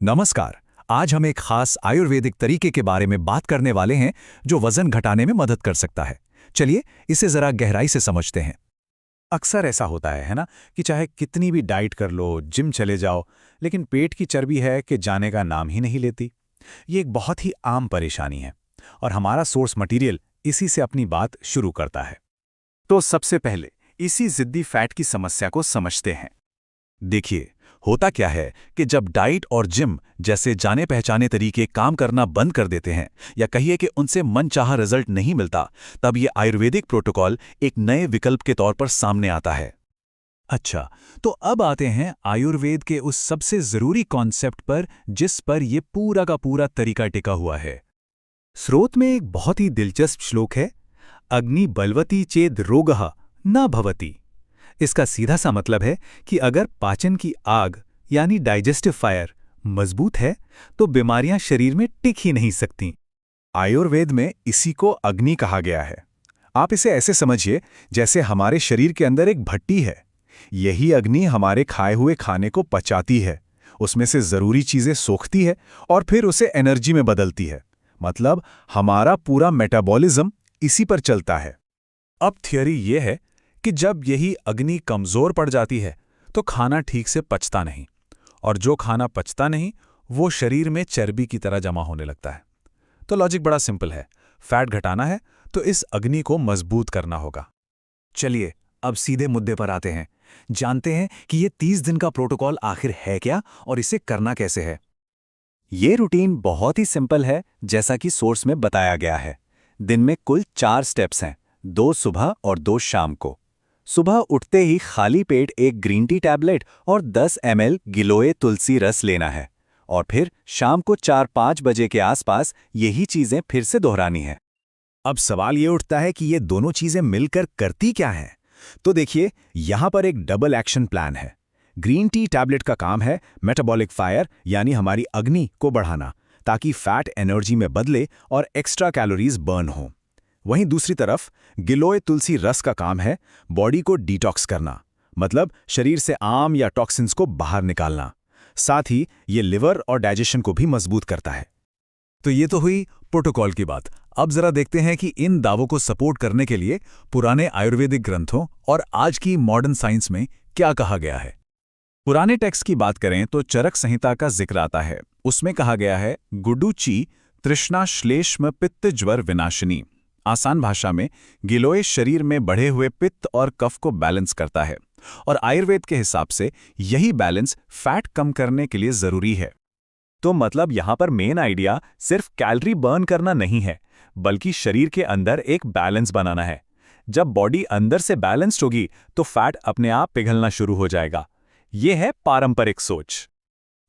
नमस्कार। आज हम एक खास आयुर्वेदिक तरीके के बारे में बात करने वाले हैं जो वजन घटाने में मदद कर सकता है। चलिए इसे जरा गहराई से समझते हैं। अक्सर ऐसा होता है ना, कि चाहे कितनी भी डाइट कर लो, जिम चले जाओ, लेकिन पेट की चर्बी है कि जाने का नाम ही नहीं लेती। ये एक बहुत ही आम परेशानी है और हमारा सोर्स मटेरियल इसी से अपनी बात शुरू करता है। तो सबसे पहले इसी जिद्दी फैट की समस्या को समझते हैं। देखिए, होता क्या है कि जब डाइट और जिम जैसे जाने पहचाने तरीके काम करना बंद कर देते हैं या कहिए कि उनसे मनचाहा रिजल्ट नहीं मिलता, तब ये आयुर्वेदिक प्रोटोकॉल एक नए विकल्प के तौर पर सामने आता है। अच्छा, तो अब आते हैं आयुर्वेद के उस सबसे जरूरी कॉन्सेप्ट पर जिस पर यह पूरा का पूरा तरीका टिका हुआ है। स्रोत में एक बहुत ही दिलचस्प श्लोक है, अग्नि बलवती चेद रोगः न भवति। इसका सीधा सा मतलब है कि अगर पाचन की आग यानी डाइजेस्टिव फायर मजबूत है तो बीमारियां शरीर में टिक ही नहीं सकती। आयुर्वेद में इसी को अग्नि कहा गया है। आप इसे ऐसे समझिए जैसे हमारे शरीर के अंदर एक भट्टी है। यही अग्नि हमारे खाए हुए खाने को पचाती है, उसमें से जरूरी चीजें सोखती है और फिर उसे एनर्जी में बदलती है। मतलब हमारा पूरा मेटाबॉलिज्म इसी पर चलता है। अब थियरी यह है कि जब यही अग्नि कमजोर पड़ जाती है तो खाना ठीक से पचता नहीं, और जो खाना पचता नहीं वो शरीर में चर्बी की तरह जमा होने लगता है। तो लॉजिक बड़ा सिंपल है, फैट घटाना है तो इस अग्नि को मजबूत करना होगा। चलिए अब सीधे मुद्दे पर आते हैं, जानते हैं कि ये 30 दिन का प्रोटोकॉल आखिर है क्या और इसे करना कैसे है। ये रूटीन बहुत ही सिंपल है, जैसा कि सोर्स में बताया गया है। दिन में कुल 4 स्टेप्स हैं, 2 सुबह और 2 शाम को। सुबह उठते ही खाली पेट एक ग्रीन टी टैबलेट और 10 ml गिलोय तुलसी रस लेना है, और फिर शाम को 4-5 बजे के आसपास यही चीजें फिर से दोहरानी है। अब सवाल ये उठता है कि ये दोनों चीजें मिलकर करती क्या हैं? तो देखिए, यहां पर एक डबल एक्शन प्लान है। ग्रीन टी टैबलेट का काम है मेटाबॉलिक फायर यानी हमारी अग्नि को बढ़ाना, ताकि फैट एनर्जी में बदले और एक्स्ट्रा कैलोरीज बर्न हो। वहीं दूसरी तरफ गिलोय तुलसी रस का काम है बॉडी को डिटॉक्स करना, मतलब शरीर से आम या टॉक्सिन्स को बाहर निकालना। साथ ही ये लिवर और डाइजेशन को भी मजबूत करता है। तो ये तो हुई प्रोटोकॉल की बात। अब जरा देखते हैं कि इन दावों को सपोर्ट करने के लिए पुराने आयुर्वेदिक ग्रंथों और आज की मॉडर्न साइंस में क्या कहा गया है। पुराने टेक्स्ट की बात करें तो चरक संहिता का जिक्र आता है। उसमें कहा गया है, गुडुची तृष्णा श्लेष्म पित्त ज्वर विनाशिनी। आसान भाषा में गिलोय शरीर में बढ़े हुए पित्त और कफ को बैलेंस करता है, और आयुर्वेद के हिसाब से यही बैलेंस फैट कम करने के लिए जरूरी है। तो मतलब यहां पर मेन आइडिया सिर्फ कैलोरी बर्न करना नहीं है, बल्कि शरीर के अंदर एक बैलेंस बनाना है। जब बॉडी अंदर से बैलेंस्ड होगी तो फैट अपने आप पिघलना शुरू हो जाएगा। यह है पारंपरिक सोच।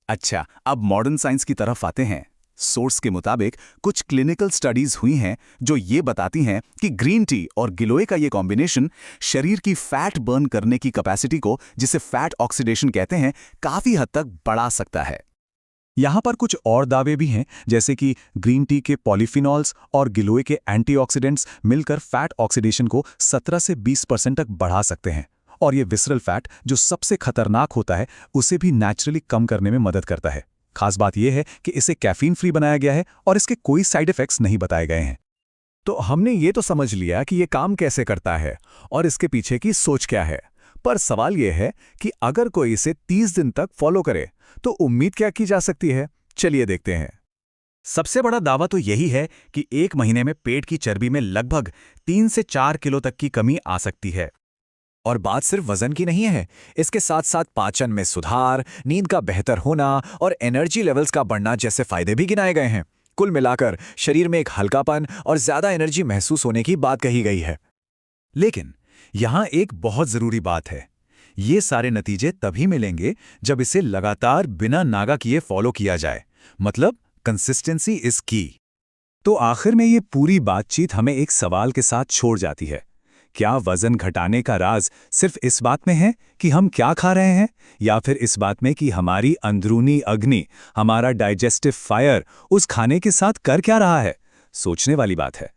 अच्छा, अब मॉडर्न साइंस की तरफ आते हैं। सोर्स के मुताबिक कुछ क्लिनिकल स्टडीज हुई हैं जो ये बताती हैं कि ग्रीन टी और गिलोय का ये कॉम्बिनेशन शरीर की फैट बर्न करने की कैपेसिटी को, जिसे फैट ऑक्सीडेशन कहते हैं, काफी हद तक बढ़ा सकता है। यहां पर कुछ और दावे भी हैं, जैसे कि ग्रीन टी के पॉलीफिनॉल्स और गिलोय के एंटीऑक्सीडेंट्स मिलकर फैट ऑक्सीडेशन को 17 से 20% तक बढ़ा सकते हैं, और ये विसरल फैट जो सबसे खतरनाक होता है उसे भी नेचुरली कम करने में मदद करता है। खास बात यह है कि इसे कैफीन फ्री बनाया गया है और इसके कोई साइड इफेक्ट्स नहीं बताए गए हैं। तो हमने ये तो समझ लिया कि ये काम कैसे करता है और इसके पीछे की सोच क्या है, पर सवाल यह है कि अगर कोई इसे 30 दिन तक फॉलो करे तो उम्मीद क्या की जा सकती है। चलिए देखते हैं। सबसे बड़ा दावा तो यही है कि 1 महीने में पेट की चर्बी में लगभग 3 से 4 किलो तक की कमी आ सकती है। और बात सिर्फ वजन की नहीं है, इसके साथ साथ पाचन में सुधार, नींद का बेहतर होना और एनर्जी लेवल्स का बढ़ना जैसे फायदे भी गिनाए गए हैं। कुल मिलाकर शरीर में एक हल्कापन और ज्यादा एनर्जी महसूस होने की बात कही गई है। लेकिन यहां एक बहुत जरूरी बात है, ये सारे नतीजे तभी मिलेंगे जब इसे लगातार बिना नागा किए फॉलो किया जाए, मतलब कंसिस्टेंसी इज की। तो आखिर में ये पूरी बातचीत हमें एक सवाल के साथ छोड़ जाती है, क्या वजन घटाने का राज सिर्फ इस बात में है कि हम क्या खा रहे हैं, या फिर इस बात में कि हमारी अंदरूनी अग्नि, हमारा डाइजेस्टिव फायर उस खाने के साथ कर क्या रहा है? सोचने वाली बात है।